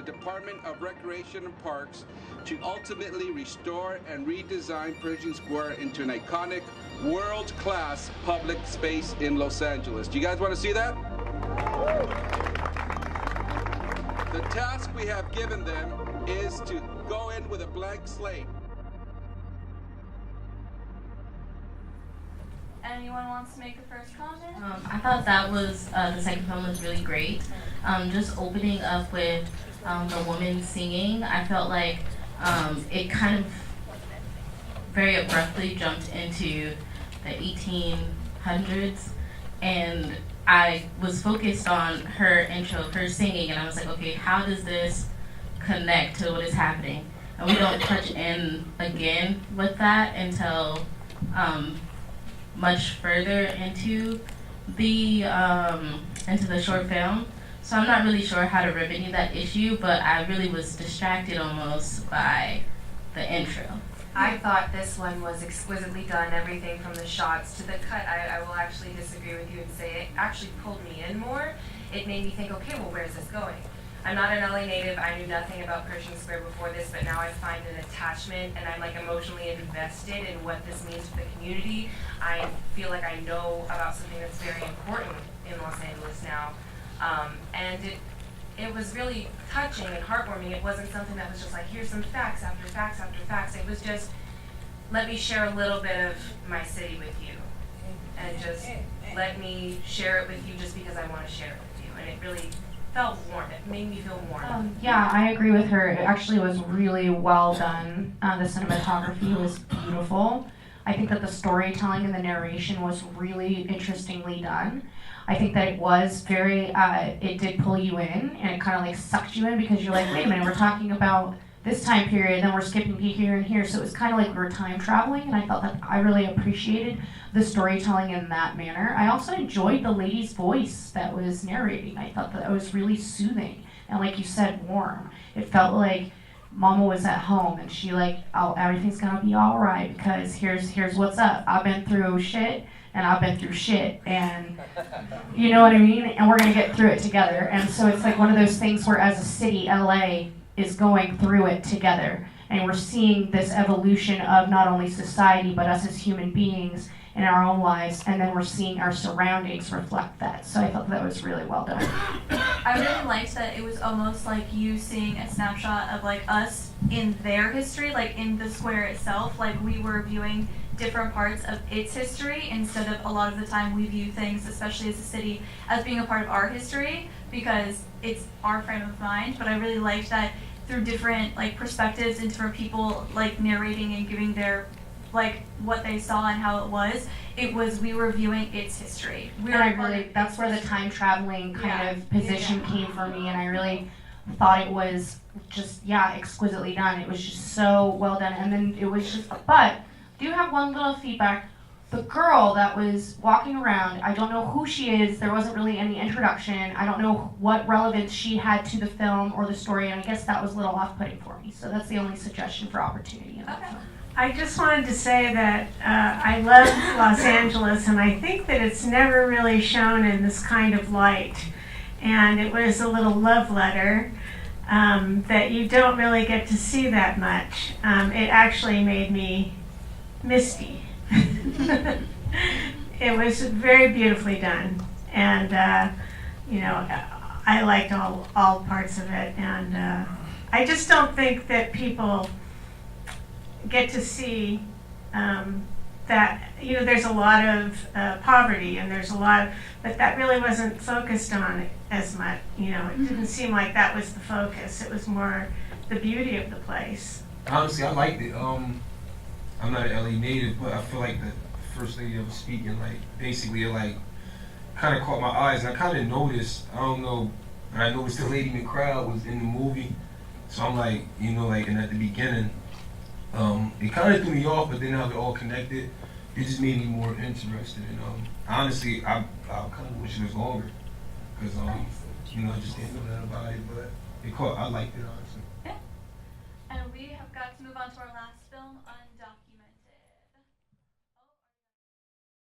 Department of Recreation and Parks to ultimately restore and redesign Pershing Square into an iconic, world-class public space in Los Angeles. Do you guys want to see that? The task we have given them is to go in with a blank slate. Anyone wants to make a first comment? I thought that was, the second film was really great. Just opening up with the woman singing, I felt like it kind of very abruptly jumped into the 1800s, and I was focused on her intro, her singing, and I was like, okay, how does this connect to what is happening? And we don't touch in again with that until much further into the short film. So I'm not really sure how to remedy that issue, but I really was distracted almost by the intro. I thought this one was exquisitely done, everything from the shots to the cut. I will actually disagree with you and say it actually pulled me in more. It made me think, okay, well, where's this going? I'm not an LA native. I knew nothing about Pershing Square before this, but now I find an attachment and I'm like emotionally invested in what this means for the community. I feel like I know about something that's very important in Los Angeles now. And it was really touching and heartwarming. It wasn't something that was just like, here's some facts after facts after facts. It was just, let me share a little bit of my city with you. And just let me share it with you just because I want to share it with you. And it really felt warm. It made me feel warm. Yeah, I agree with her. It actually was really well done. The cinematography was beautiful. I think that the storytelling and the narration was really interestingly done. I think that it was very, it did pull you in, and it kind of like sucked you in because you're like, wait a minute, we're talking about this time period, then we're skipping here and here. So it was kind of like we were time traveling, and I felt that I really appreciated the storytelling in that manner. I also enjoyed the lady's voice that was narrating. I thought that it was really soothing, and like you said, warm. It felt like Mama was at home, and she like, oh, everything's gonna be all right because here's what's up. I've been through shit, and I've been through shit, and you know what I mean? And we're gonna get through it together. And so it's like one of those things where as a city, LA is going through it together. And we're seeing this evolution of not only society, but us as human beings in our own lives. And then we're seeing our surroundings reflect that. So I thought that was really well done. I really liked that it was almost like you seeing a snapshot of like us in their history, like in the square itself. Like we were viewing different parts of its history instead of a lot of the time we view things, especially as a city, as being a part of our history because it's our frame of mind. But I really liked that through different like perspectives and different people like narrating and giving their like what they saw and how it was we were viewing its history. That's where the time traveling kind of position came for me, and I really thought it was just exquisitely done. It was just so well done, and then it was just, but do have one little feedback. The girl that was walking around, I don't know who she is. There wasn't really any introduction. I don't know what relevance she had to the film or the story, and I guess that was a little off-putting for me. So that's the only suggestion for opportunity in that film. I just wanted to say that I love Los Angeles, and I think that it's never really shown in this kind of light. And it was a little love letter that you don't really get to see that much. It actually made me misty. It was very beautifully done, and I liked all parts of it, and I just don't think that people get to see that there's a lot of poverty, and there's a lot, but that really wasn't focused on as much. It didn't seem like that was the focus. It was more the beauty of the place. Honestly, I liked it. I'm not an LA native, but I feel like the first lady that was speaking, like, basically, like, kind of caught my eyes. And I kind of noticed, I don't know, I noticed the lady in the crowd was in the movie. So I'm like, and at the beginning, it kind of threw me off, but then how it all connected, it just made me more interested. And honestly, I kind of wish it was longer. Because, I just didn't know that about it, but I liked it, honestly. Yeah. And we have got to move on to our last film, Undocumented.